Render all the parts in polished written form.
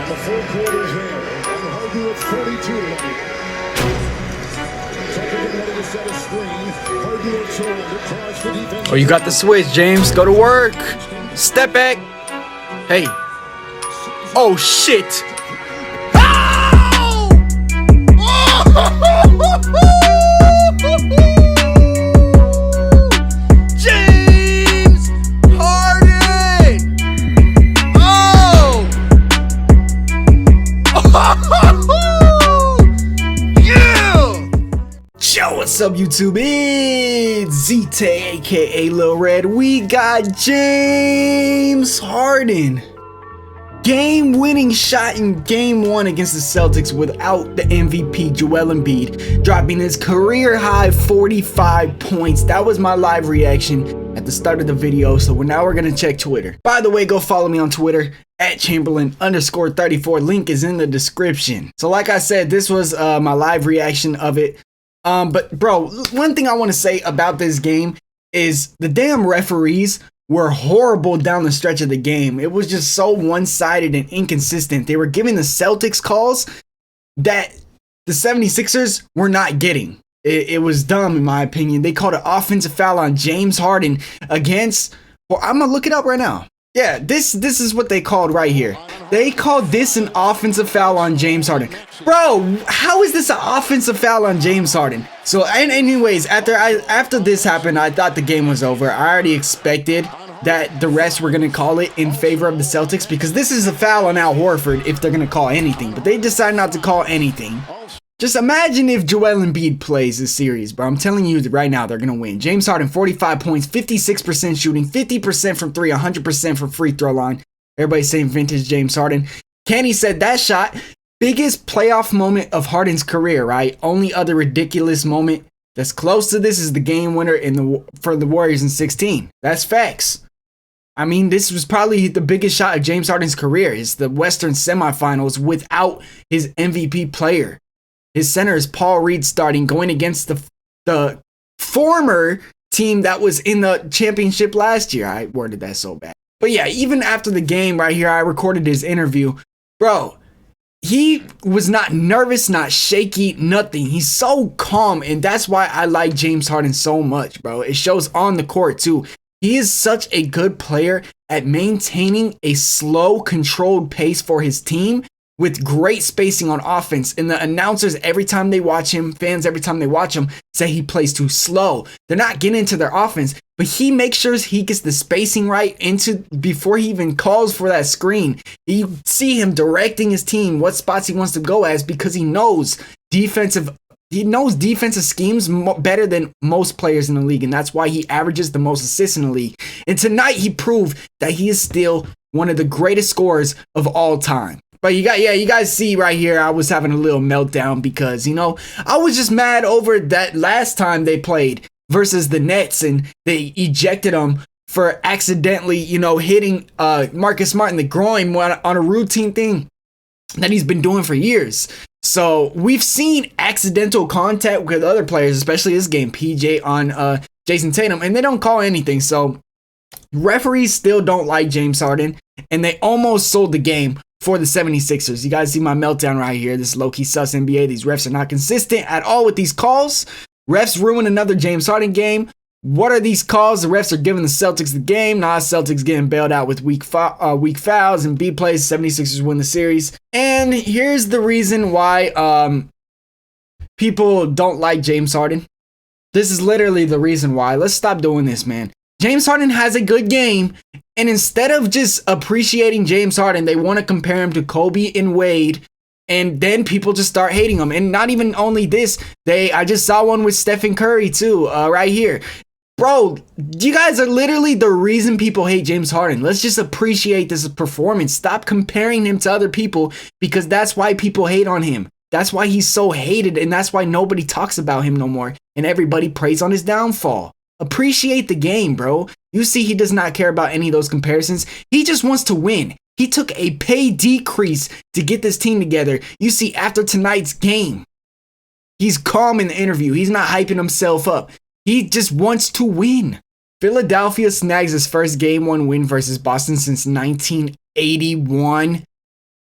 And the fourth quarter is here. And Harden with 42 tonight. Oh, you got the switch, James. Go to work. Step back. Hey. Oh, shit. Oh! James Harden. Oh. Yeah. Yo, what's up, YouTube? It's ZTAY, aka Lil Red. We got James Harden. Game-winning shot in Game 1 against the Celtics without the MVP Joel Embiid, dropping his career-high 45 points. That was my live reaction at the start of the video, so now we're gonna check Twitter. By the way, go follow me on Twitter at Chamberlain_34. Link is in the description. So like I said, this was my live reaction of it. But bro, one thing I want to say about this game is the damn referees were horrible down the stretch of the game. It was just so one-sided and inconsistent. They were giving the Celtics calls that the 76ers were not getting. It was dumb in my opinion. They called an offensive foul on James Harden against, well, I'm gonna look it up right now. Yeah, this is what they called right here. They called this an offensive foul on James Harden. Bro, how is this an offensive foul on James Harden? So, and anyways, after this happened, I thought the game was over. I already expected that the refs were going to call it in favor of the Celtics because this is a foul on Al Horford if they're going to call anything. But they decided not to call anything. Just imagine if Joel Embiid plays this series, bro. I'm telling you right now, they're going to win. James Harden, 45 points, 56% shooting, 50% from three, 100% from free throw line. Everybody's saying vintage James Harden. Kenny said that shot, biggest playoff moment of Harden's career, right? Only other ridiculous moment that's close to this is the game winner for the Warriors in 16. That's facts. I mean, this was probably the biggest shot of James Harden's career. It's the Western semifinals without his MVP player. His center is Paul Reed starting, going against the former team that was in the championship last year. I worded that so bad. But yeah, even after the game right here, I recorded his interview. Bro, he was not nervous, not shaky, nothing. He's so calm, and that's why I like James Harden so much, bro. It shows on the court too. He is such a good player at maintaining a slow, controlled pace for his team with great spacing on offense. And the announcers, every time they watch him, fans, every time they watch him, say he plays too slow. They're not getting into their offense, but he makes sure he gets the spacing right before he even calls for that screen. You see him directing his team, what spots he wants to go as, because he knows defensive schemes better than most players in the league, and that's why he averages the most assists in the league. And tonight he proved that he is still one of the greatest scorers of all time. But you guys see right here, I was having a little meltdown because, you know, I was just mad over that last time they played versus the Nets and they ejected him for accidentally, you know, hitting Marcus Smart in the groin on a routine thing that he's been doing for years. So we've seen accidental contact with other players, especially this game, PJ on Jason Tatum, and they don't call anything. So referees still don't like James Harden, and they almost sold the game for the 76ers. You guys see my meltdown right here. This low-key sus NBA. These refs are not consistent at all with these calls. Refs ruin another James Harden game. What are these calls? The refs are giving the Celtics the game. Nah, Celtics getting bailed out with weak fouls and B plays. 76ers win the series. And here's the reason why people don't like James Harden. This is literally the reason why. Let's stop doing this, man. James Harden has a good game, and instead of just appreciating James Harden, they want to compare him to Kobe and Wade, and then people just start hating him. And not even only this, I just saw one with Stephen Curry too, right here. Bro, you guys are literally the reason people hate James Harden. Let's just appreciate this performance. Stop comparing him to other people, because that's why people hate on him. That's why he's so hated, and that's why nobody talks about him no more, and everybody prays on his downfall. Appreciate the game, bro. You see, he does not care about any of those comparisons. He just wants to win. He took a pay decrease to get this team together. You see, after tonight's game, he's calm in the interview. He's not hyping himself up. He just wants to win. Philadelphia snags his first Game 1 win versus Boston since 1981.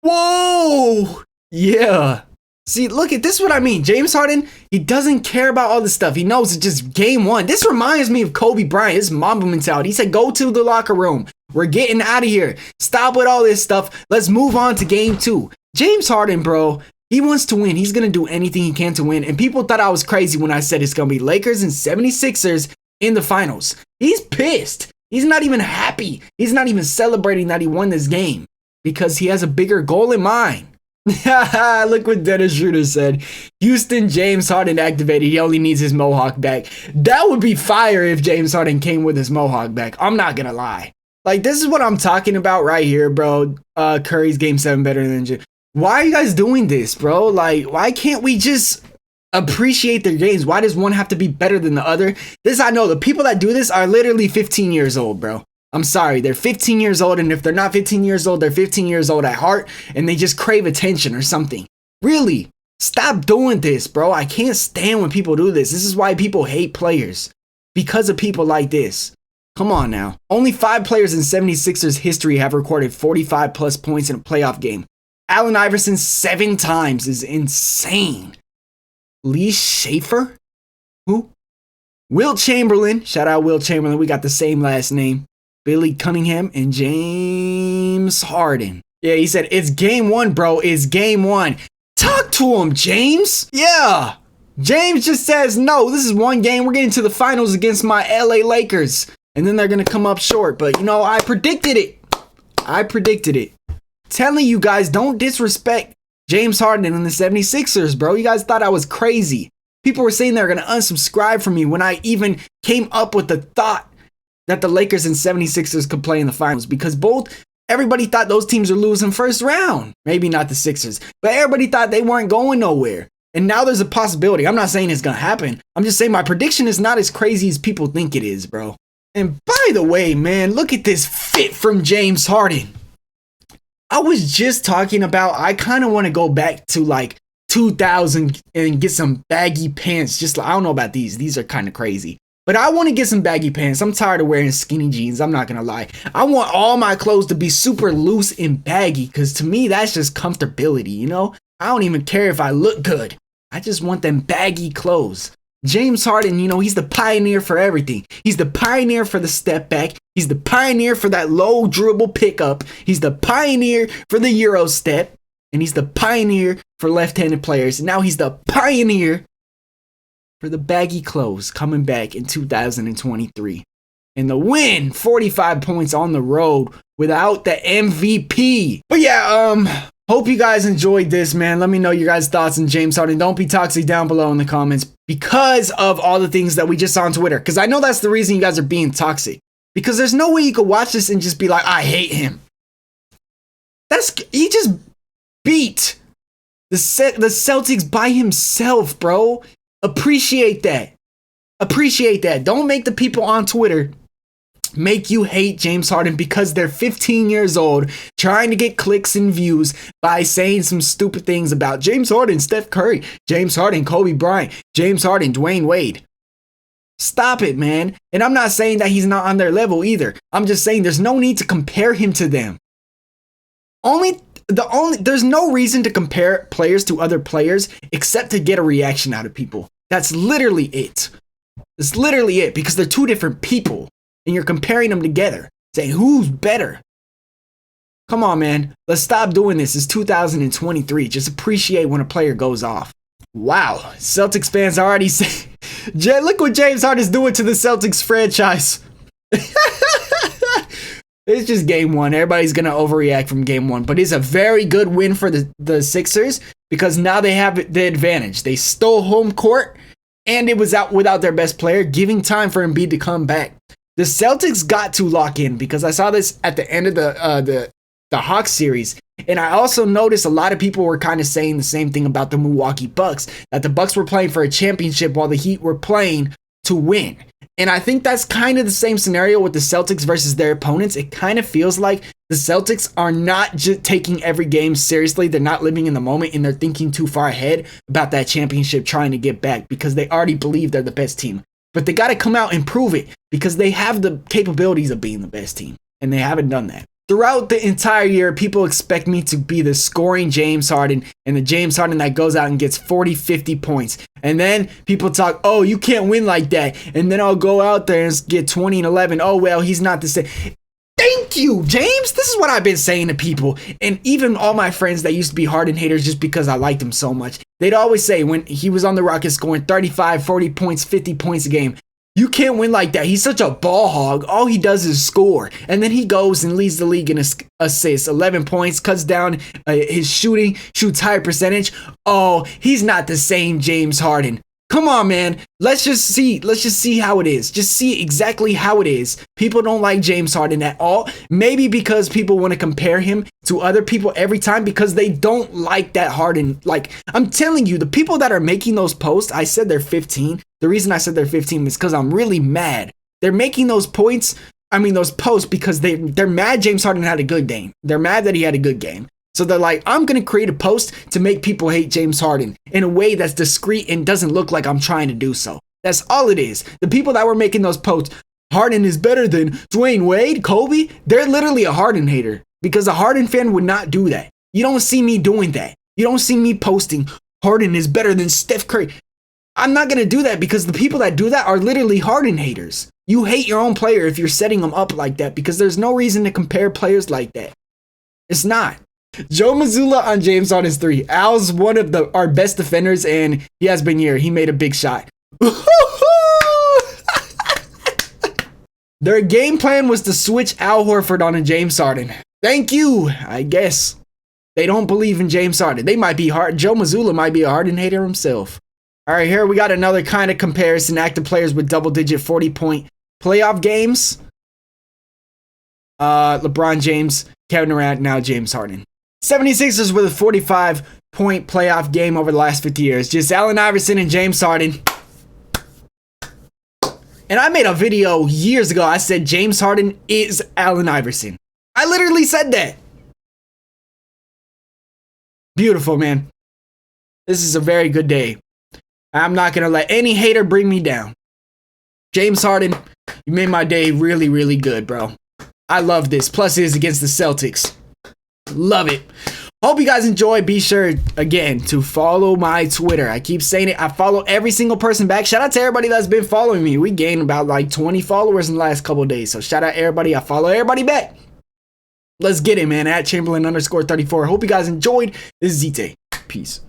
Whoa! Yeah. See, look at this. What I mean. James Harden, he doesn't care about all this stuff. He knows it's just game one. This reminds me of Kobe Bryant, his Mamba mentality. He said, go to the locker room. We're getting out of here. Stop with all this stuff. Let's move on to game two. James Harden, bro, he wants to win. He's going to do anything he can to win. And people thought I was crazy when I said it's going to be Lakers and 76ers in the finals. He's pissed. He's not even happy. He's not even celebrating that he won this game because he has a bigger goal in mind. Look what Dennis Schroeder said. Houston, James Harden activated. He only needs his mohawk back. That would be fire if James Harden came with his mohawk back. I'm not going to lie. Like, this is what I'm talking about right here, bro. Curry's game 7 better than James. Why are you guys doing this, bro? Like, why can't we just appreciate their games? Why does one have to be better than the other? This I know. The people that do this are literally 15 years old, bro. I'm sorry. They're 15 years old, and if they're not 15 years old, they're 15 years old at heart, and they just crave attention or something. Really? Stop doing this, bro. I can't stand when people do this. This is why people hate players. Because of people like this. Come on now. Only 5 players in 76ers history have recorded 45 plus points in a playoff game. Allen Iverson 7 times is insane. Lee Schaefer? Who? Will Chamberlain. Shout out Will Chamberlain. We got the same last name. Billy Cunningham and James Harden. Yeah, he said, it's game one, bro. It's game one. Talk to him, James. Yeah. James just says, no, this is one game. We're getting to the finals against my LA Lakers. And then they're going to come up short. But, you know, I predicted it. I predicted it. Telling you guys, don't disrespect James Harden and the 76ers, bro. You guys thought I was crazy. People were saying they're going to unsubscribe from me when I even came up with the thought that the Lakers and 76ers could play in the finals, because everybody thought those teams are losing first round. Maybe not the Sixers, but everybody thought they weren't going nowhere. And now there's a possibility. I'm not saying it's going to happen. I'm just saying my prediction is not as crazy as people think it is, bro. And by the way, man, look at this fit from James Harden. I was just talking about, I kind of want to go back to like 2000 and get some baggy pants. Just, I don't know about these. These are kind of crazy. But I want to get some baggy pants. I'm tired of wearing skinny jeans. I'm not going to lie. I want all my clothes to be super loose and baggy, because to me, that's just comfortability, you know? I don't even care if I look good. I just want them baggy clothes. James Harden, you know, he's the pioneer for everything. He's the pioneer for the step back. He's the pioneer for that low dribble pickup. He's the pioneer for the Euro step. And he's the pioneer for left-handed players. And now he's the pioneer for the baggy clothes coming back in 2023. And the win, 45 points on the road without the MVP. But yeah, hope you guys enjoyed this, man. Let me know your guys' thoughts on James Harden. Don't be toxic down below in the comments because of all the things that we just saw on Twitter. Because I know that's the reason you guys are being toxic. Because there's no way you could watch this and just be like, I hate him. He just beat the Celtics by himself, bro. Appreciate that. Appreciate that. Don't make the people on Twitter make you hate James Harden because they're 15 years old trying to get clicks and views by saying some stupid things about James Harden, Steph Curry, James Harden, Kobe Bryant, James Harden, Dwayne Wade. Stop it, man. And I'm not saying that he's not on their level either. I'm just saying there's no need to compare him to them. There's no reason to compare players to other players except to get a reaction out of people. That's literally it. That's literally it, because they're two different people and you're comparing them together, saying who's better. Come on, man. Let's stop doing this. It's 2023. Just appreciate when a player goes off. Wow. Celtics fans already say, look what James Harden is doing to the Celtics franchise. It's just game one. Everybody's going to overreact from game one. But it's a very good win for the Sixers because now they have the advantage. They stole home court and it was out without their best player, giving time for Embiid to come back. The Celtics got to lock in because I saw this at the end of the Hawks series. And I also noticed a lot of people were kind of saying the same thing about the Milwaukee Bucks, that the Bucks were playing for a championship while the Heat were playing to win. And I think that's kind of the same scenario with the Celtics versus their opponents. It kind of feels like the Celtics are not just taking every game seriously. They're not living in the moment and they're thinking too far ahead about that championship trying to get back because they already believe they're the best team. But they got to come out and prove it because they have the capabilities of being the best team. And they haven't done that. Throughout the entire year, people expect me to be the scoring James Harden and the James Harden that goes out and gets 40, 50 points. And then people talk, oh, you can't win like that. And then I'll go out there and get 20 and 11. Oh, well, he's not the same. Thank you, James. This is what I've been saying to people. And even all my friends that used to be Harden haters just because I liked him so much. They'd always say when he was on the Rockets scoring 35, 40 points, 50 points a game, you can't win like that. He's such a ball hog. All he does is score. And then he goes and leads the league in assists. 11 points, cuts down his shooting, shoots higher percentage. Oh, he's not the same James Harden. Come on, man. Let's just see how it is. Just see exactly how it is. People don't like James Harden at all. Maybe because people want to compare him to other people every time because they don't like that Harden. Like, I'm telling you, the people that are making those posts, I said they're 15. The reason I said they're 15 is because I'm really mad. They're making those posts because they're mad James Harden had a good game. They're mad that he had a good game. So they're like, I'm going to create a post to make people hate James Harden in a way that's discreet and doesn't look like I'm trying to do so. That's all it is. The people that were making those posts, Harden is better than Dwayne Wade, Kobe, they're literally a Harden hater because a Harden fan would not do that. You don't see me doing that. You don't see me posting Harden is better than Steph Curry. I'm not going to do that because the people that do that are literally Harden haters. You hate your own player if you're setting them up like that because there's no reason to compare players like that. It's not. Joe Mazzulla on James Harden's 3. Al's one of our best defenders, and he has been here. He made a big shot. Their game plan was to switch Al Horford on a James Harden. Thank you, I guess. They don't believe in James Harden. They might be Joe Mazzulla might be a Harden hater himself. All right, here we got another kind of comparison. Active players with double-digit 40-point playoff games. LeBron James, Kevin Durant, now James Harden. 76ers with a 45-point playoff game over the last 50 years. Just Allen Iverson and James Harden. And I made a video years ago. I said James Harden is Allen Iverson. I literally said that. Beautiful, man. This is a very good day. I'm not going to let any hater bring me down. James Harden, you made my day really, really good, bro. I love this. Plus, it is against the Celtics. Love it. Hope you guys enjoy. Be sure, again, to follow my Twitter. I keep saying it. I follow every single person back. Shout out to everybody that's been following me. We gained about like 20 followers in the last couple of days. So shout out everybody. I follow everybody back. Let's get it, man. At Chamberlain _34. Hope you guys enjoyed. This is ZTAY. Peace.